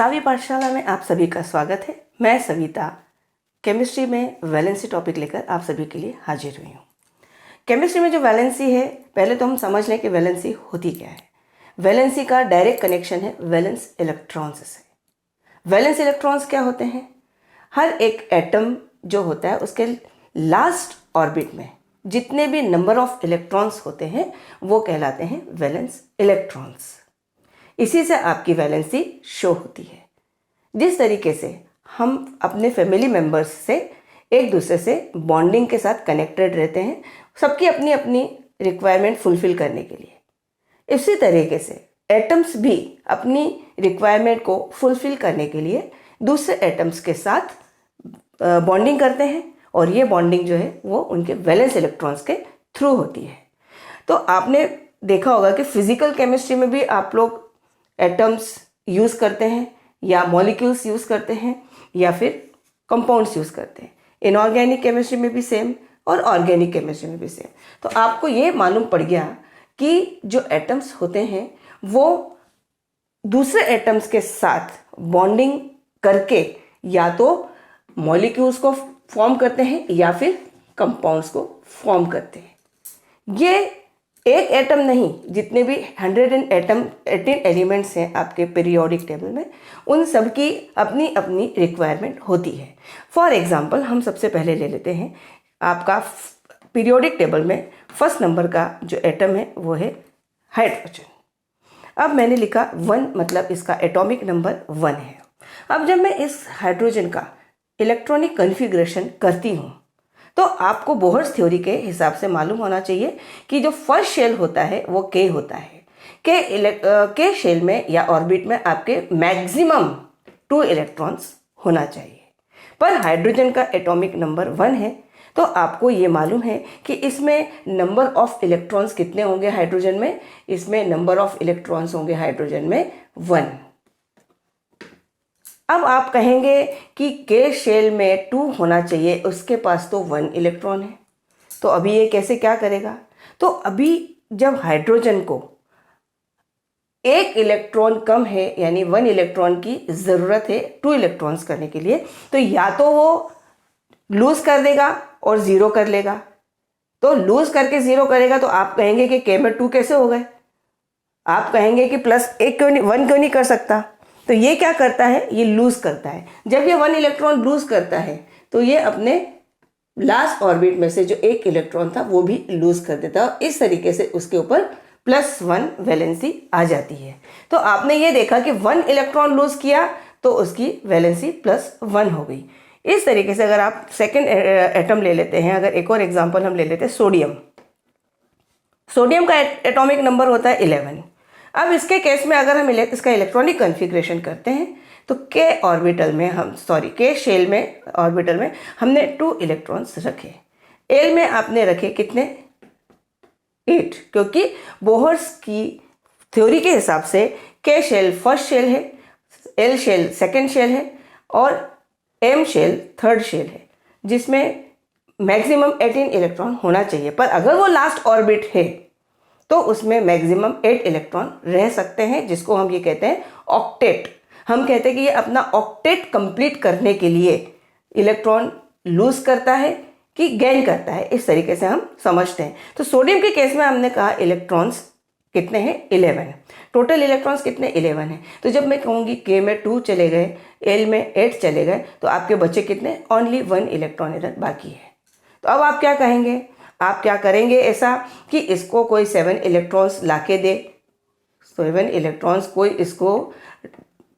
सावी पाठशाला में आप सभी का स्वागत है। मैं सविता केमिस्ट्री में वैलेंसी टॉपिक लेकर आप सभी के लिए हाजिर हुई हूँ। केमिस्ट्री में जो वैलेंसी है, पहले तो हम समझ लें कि वैलेंसी होती क्या है। वैलेंसी का डायरेक्ट कनेक्शन है वैलेंस इलेक्ट्रॉन्स से। वैलेंस इलेक्ट्रॉन्स क्या होते हैं? हर एक एटम जो होता है उसके लास्ट ऑर्बिट में जितने भी नंबर ऑफ इलेक्ट्रॉन्स होते हैं वो कहलाते हैं वैलेंस इलेक्ट्रॉन्स। इसी से आपकी वैलेंसी शो होती है। जिस तरीके से हम अपने फैमिली मेम्बर्स से एक दूसरे से बॉन्डिंग के साथ कनेक्टेड रहते हैं, सबकी अपनी अपनी रिक्वायरमेंट फुलफिल करने के लिए, इसी तरीके से एटम्स भी अपनी रिक्वायरमेंट को फुलफिल करने के लिए दूसरे एटम्स के साथ बॉन्डिंग करते हैं और ये बॉन्डिंग जो है वो उनके वैलेंस इलेक्ट्रॉन्स के थ्रू होती है। तो आपने देखा होगा कि फिजिकल केमिस्ट्री में भी आप लोग एटम्स यूज़ करते हैं या मॉलिक्यूल्स यूज़ करते हैं या फिर कंपाउंड्स यूज़ करते हैं। इनऑर्गेनिक केमिस्ट्री में भी सेम और ऑर्गेनिक केमिस्ट्री में भी सेम। तो आपको ये मालूम पड़ गया कि जो एटम्स होते हैं वो दूसरे एटम्स के साथ बॉन्डिंग करके या तो मॉलिक्यूल्स को फॉर्म करते हैं या फिर कंपाउंड्स को फॉर्म करते हैं। ये एक एटम नहीं, जितने भी 118 एलिमेंट्स हैं आपके पीरियोडिक टेबल में, उन सब की अपनी अपनी रिक्वायरमेंट होती है। फॉर एग्जांपल हम सबसे पहले ले लेते हैं आपका पीरियोडिक टेबल में फर्स्ट नंबर का जो एटम है वो है हाइड्रोजन। अब मैंने लिखा 1, मतलब इसका एटॉमिक नंबर 1 है। अब जब मैं इस हाइड्रोजन का इलेक्ट्रॉनिक कन्फिग्रेशन करती हूँ तो आपको बोहर्स थ्योरी के हिसाब से मालूम होना चाहिए कि जो फर्स्ट शेल होता है वो के होता है। के शेल में या ऑर्बिट में आपके मैक्सिमम 2 इलेक्ट्रॉन्स होना चाहिए, पर हाइड्रोजन का एटॉमिक नंबर 1 है तो आपको ये मालूम है कि इसमें नंबर ऑफ इलेक्ट्रॉन्स कितने होंगे हाइड्रोजन में? इसमें नंबर ऑफ इलेक्ट्रॉन्स होंगे हाइड्रोजन में 1। अब आप कहेंगे कि के शेल में 2 होना चाहिए, उसके पास तो 1 इलेक्ट्रॉन है, तो अभी ये कैसे क्या करेगा? तो अभी जब हाइड्रोजन को 1 इलेक्ट्रॉन कम है, यानी 1 इलेक्ट्रॉन की ज़रूरत है 2 इलेक्ट्रॉन्स करने के लिए, तो या तो वो लूज़ कर देगा और 0 कर लेगा। तो लूज़ करके 0 करेगा तो आप कहेंगे कि के में 2 कैसे हो गए? आप कहेंगे कि +1 क्यों नहीं, 1 क्यों नहीं कर सकता? तो ये क्या करता है? ये लूज़ करता है। जब ये 1 इलेक्ट्रॉन लूज़ करता है तो ये अपने लास्ट ऑर्बिट में से जो 1 इलेक्ट्रॉन था वो भी लूज़ कर देता है। इस तरीके से उसके ऊपर +1 वैलेंसी आ जाती है। तो आपने ये देखा कि 1 इलेक्ट्रॉन लूज़ किया तो उसकी वैलेंसी +1 हो गई। इस तरीके से अगर आप सेकेंड एटम ले लेते हैं, अगर एक और एग्जाम्पल हम ले लेते हैं सोडियम। सोडियम का एटॉमिक नंबर होता है 11। अब इसके केस में अगर हम इसका इलेक्ट्रॉनिक कन्फिग्रेशन करते हैं तो के ऑर्बिटल में के शेल में ऑर्बिटल में हमने 2 इलेक्ट्रॉन्स रखे। एल में आपने रखे कितने? 8, क्योंकि बोहर्स की थ्योरी के हिसाब से के शेल फर्स्ट शेल है, एल शेल सेकंड शेल है और एम शेल थर्ड शेल है, जिसमें मैक्सिमम 18 इलेक्ट्रॉन होना चाहिए। पर अगर वो लास्ट ऑर्बिट है तो उसमें मैक्सिमम 8 इलेक्ट्रॉन रह सकते हैं, जिसको हम ये कहते हैं ऑक्टेट। हम कहते हैं कि ये अपना ऑक्टेट कंप्लीट करने के लिए इलेक्ट्रॉन लूज करता है कि गेन करता है, इस तरीके से हम समझते हैं। तो सोडियम के केस में हमने कहा इलेक्ट्रॉन्स कितने हैं? 11। टोटल इलेक्ट्रॉन्स कितने? 11 हैं। तो जब मैं कहूँगी के में 2 चले गए, एल में 8 चले गए, तो आपके बचे कितने? ओनली 1 इलेक्ट्रॉन इधर बाकी है। तो अब आप क्या कहेंगे? आप क्या करेंगे ऐसा कि इसको कोई 7 इलेक्ट्रॉन्स लाके दे, 7 इलेक्ट्रॉन्स कोई इसको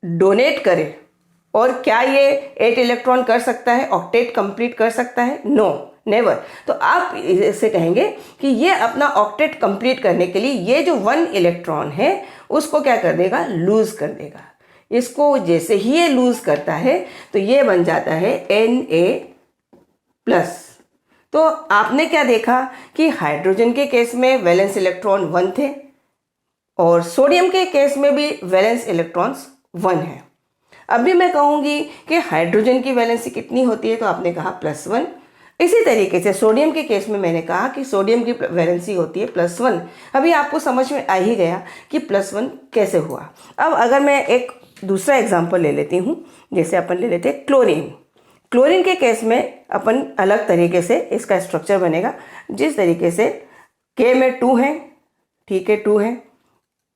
डोनेट करे, और क्या ये 8 इलेक्ट्रॉन कर सकता है, ऑक्टेट कंप्लीट कर सकता है? No, never. तो आप इसे कहेंगे कि ये अपना ऑक्टेट कंप्लीट करने के लिए ये जो 1 इलेक्ट्रॉन है उसको क्या कर देगा? लूज कर देगा। इसको जैसे ही ये लूज करता है तो ये बन जाता है Na+। तो आपने क्या देखा कि हाइड्रोजन के केस में वैलेंस इलेक्ट्रॉन 1 थे और सोडियम के केस में भी वैलेंस इलेक्ट्रॉन्स 1 है। अभी मैं कहूँगी कि हाइड्रोजन की वैलेंसी कितनी होती है, तो आपने कहा +1। इसी तरीके से सोडियम के केस में मैंने कहा कि सोडियम की वैलेंसी होती है +1। अभी आपको समझ में आ ही गया कि +1 कैसे हुआ। अब अगर मैं एक दूसरा एग्जाम्पल ले लेती हूँ। जैसे अपन ले लेते हैं क्लोरीन। क्लोरीन के केस में अपन अलग तरीके से इसका स्ट्रक्चर बनेगा। जिस तरीके से K में 2 है, ठीक है, 2 है,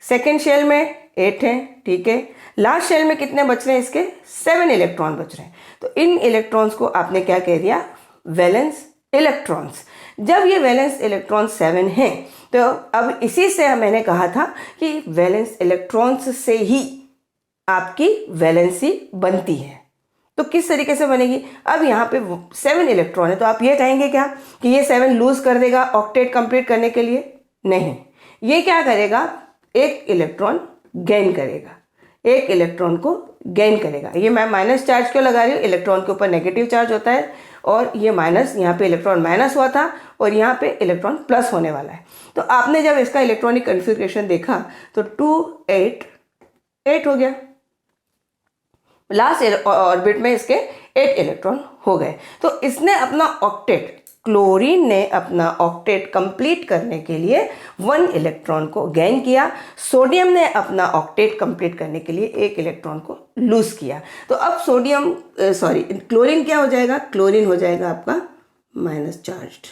सेकेंड शेल में 8 है, ठीक है, लास्ट शेल में कितने बच रहे हैं इसके? 7 इलेक्ट्रॉन बच रहे हैं। तो इन इलेक्ट्रॉन्स को आपने क्या कह दिया? Valence electrons. जब ये वैलेंस इलेक्ट्रॉन 7 हैं तो अब इसी से मैंने कहा था कि वैलेंस इलेक्ट्रॉन्स से ही आपकी वैलेंसी बनती है। तो किस तरीके से बनेगी? अब यहाँ पे 7 इलेक्ट्रॉन है तो आप ये कहेंगे क्या कि ये 7 लूज कर देगा ऑक्टेट कंप्लीट करने के लिए? नहीं, ये क्या करेगा? एक इलेक्ट्रॉन गेन करेगा, एक इलेक्ट्रॉन को गेन करेगा। ये मैं माइनस चार्ज क्यों लगा रही हूँ? इलेक्ट्रॉन के ऊपर नेगेटिव चार्ज होता है और ये माइनस, यहाँ पे इलेक्ट्रॉन माइनस हुआ था और यहाँ पे इलेक्ट्रॉन प्लस होने वाला है। तो आपने जब इसका इलेक्ट्रॉनिक कन्फिग्रेशन देखा तो 2 8 8 हो गया। लास्ट ऑर्बिट में इसके 8 इलेक्ट्रॉन हो गए। तो इसने अपना ऑक्टेट, क्लोरीन ने अपना ऑक्टेट कंप्लीट करने के लिए 1 इलेक्ट्रॉन को गेन किया। सोडियम ने अपना ऑक्टेट कंप्लीट करने के लिए 1 इलेक्ट्रॉन को लूज किया। तो अब क्लोरीन क्या हो जाएगा? क्लोरीन हो जाएगा आपका माइनस चार्ज्ड।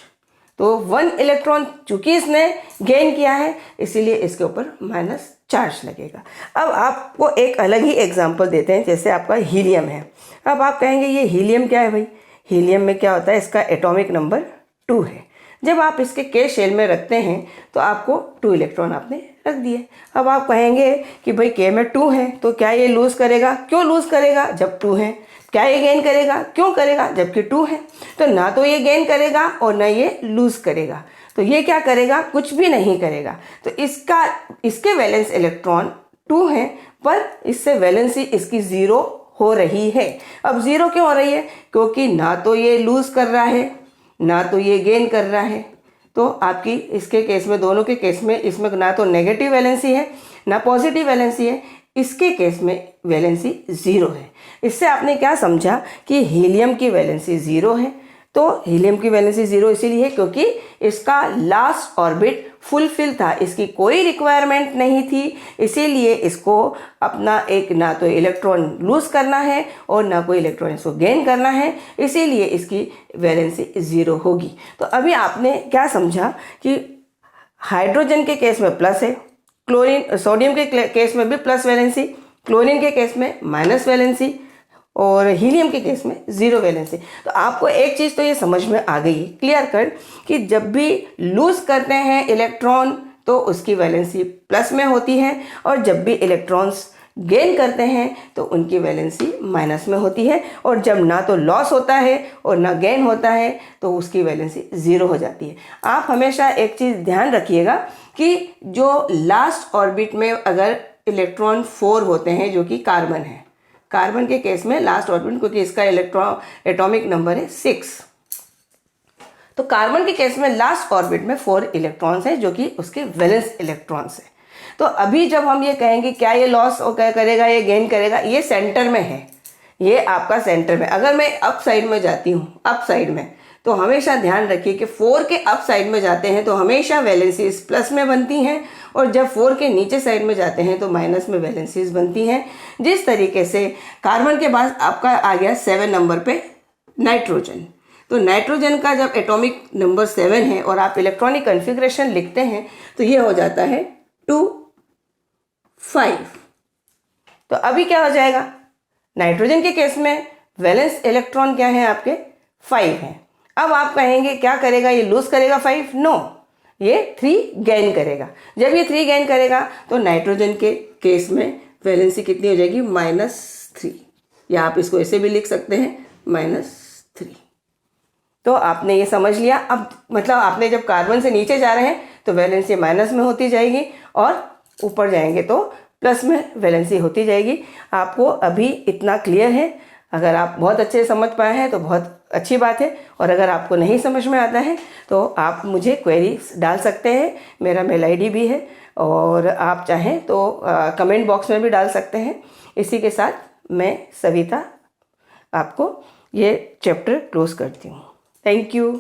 तो 1 इलेक्ट्रॉन चूंकि इसने गेन किया है इसीलिए इसके ऊपर माइनस चार्ज लगेगा। अब आपको एक अलग ही एग्जांपल देते हैं। जैसे आपका हीलियम है। अब आप कहेंगे ये हीलियम क्या है भाई? हीलियम में क्या होता है? इसका एटॉमिक नंबर 2 है। जब आप इसके K शेल में रखते हैं तो आपको 2 इलेक्ट्रॉन आपने रख दिए। अब आप कहेंगे कि भाई K में 2 है तो क्या ये लूज करेगा? क्यों लूज करेगा जब 2 है? क्या ये गेन करेगा? क्यों करेगा जबकि 2 है? तो ना तो ये गेन करेगा और ना ये लूज करेगा। तो ये क्या करेगा? कुछ भी नहीं करेगा। तो इसके वैलेंस इलेक्ट्रॉन 2 है पर इससे वैलेंसी इसकी 0 हो रही है। अब 0 क्यों हो रही है? क्योंकि ना तो ये लूज कर रहा है ना तो ये गेन कर रहा है। तो आपकी इसके केस में, दोनों के केस में, इसमें ना तो नेगेटिव वैलेंसी है ना पॉजिटिव वैलेंसी है। इसके केस में वैलेंसी 0 है। इससे आपने क्या समझा कि हीलियम की वैलेंसी 0 है। तो हीलियम की वैलेंसी 0 इसीलिए है क्योंकि इसका लास्ट ऑर्बिट फुलफिल था, इसकी कोई रिक्वायरमेंट नहीं थी। इसीलिए इसको अपना एक ना तो इलेक्ट्रॉन लूज करना है और ना कोई इलेक्ट्रॉन इसको गेन करना है, इसीलिए इसकी वैलेंसी 0 होगी। तो अभी आपने क्या समझा कि हाइड्रोजन के केस में प्लस है, सोडियम के केस में भी प्लस वैलेंसी, क्लोरीन के केस में माइनस वैलेंसी और हीलियम के केस में 0 वैलेंसी। तो आपको एक चीज़ तो ये समझ में आ गई क्लियर कट कि जब भी लूज करते हैं इलेक्ट्रॉन तो उसकी वैलेंसी प्लस में होती है और जब भी इलेक्ट्रॉन्स गेन करते हैं तो उनकी वैलेंसी माइनस में होती है। और जब ना तो लॉस होता है और ना गेन होता है तो उसकी वैलेंसी 0 हो जाती है। आप हमेशा एक चीज़ ध्यान रखिएगा कि जो लास्ट ऑर्बिट में अगर इलेक्ट्रॉन 4 होते हैं जो कि कार्बन है, कार्बन के केस में लास्ट ऑर्बिट, क्योंकि इसका एटॉमिक नंबर है 6, तो कार्बन के केस में लास्ट ऑर्बिट में 4 इलेक्ट्रॉन्स हैं जो कि उसके वैलेंस इलेक्ट्रॉन्स हैं। तो अभी जब हम ये कहेंगे क्या ये लॉस करेगा, ये गेन करेगा, ये सेंटर में है, ये आपका सेंटर में। अगर मैं अप साइड में जाती हूँ, अप साइड में, तो हमेशा ध्यान रखिए कि 4 के अप साइड में जाते हैं तो हमेशा वैलेंसीज प्लस में बनती हैं और जब 4 के नीचे साइड में जाते हैं तो माइनस में वैलेंसीज बनती हैं। जिस तरीके से कार्बन के बाद आपका आ गया 7 नंबर पे नाइट्रोजन। तो नाइट्रोजन का जब एटॉमिक नंबर 7 है और आप इलेक्ट्रॉनिक कन्फिग्रेशन लिखते हैं तो ये हो जाता है 2 5। तो अभी क्या हो जाएगा? नाइट्रोजन के केस में वैलेंस इलेक्ट्रॉन क्या है आपके? 5 है। अब आप कहेंगे क्या करेगा, ये लूज करेगा 5? नो, ये 3 गेन करेगा। जब ये 3 गेन करेगा तो नाइट्रोजन के केस में वैलेंसी कितनी हो जाएगी? -3, या आप इसको ऐसे भी लिख सकते हैं -3। तो आपने ये समझ लिया। अब मतलब आपने जब कार्बन से नीचे जा रहे हैं तो वैलेंसी माइनस में होती जाएगी और ऊपर जाएंगे तो प्लस में वैलेंसी होती जाएगी। आपको अभी इतना क्लियर है। अगर आप बहुत अच्छे से समझ पाए हैं तो बहुत अच्छी बात है, और अगर आपको नहीं समझ में आता है तो आप मुझे क्वेरी डाल सकते हैं। मेरा मेल आईडी भी है और आप चाहें तो कमेंट बॉक्स में भी डाल सकते हैं। इसी के साथ मैं सविता आपको ये चैप्टर क्लोज करती हूँ। Thank you.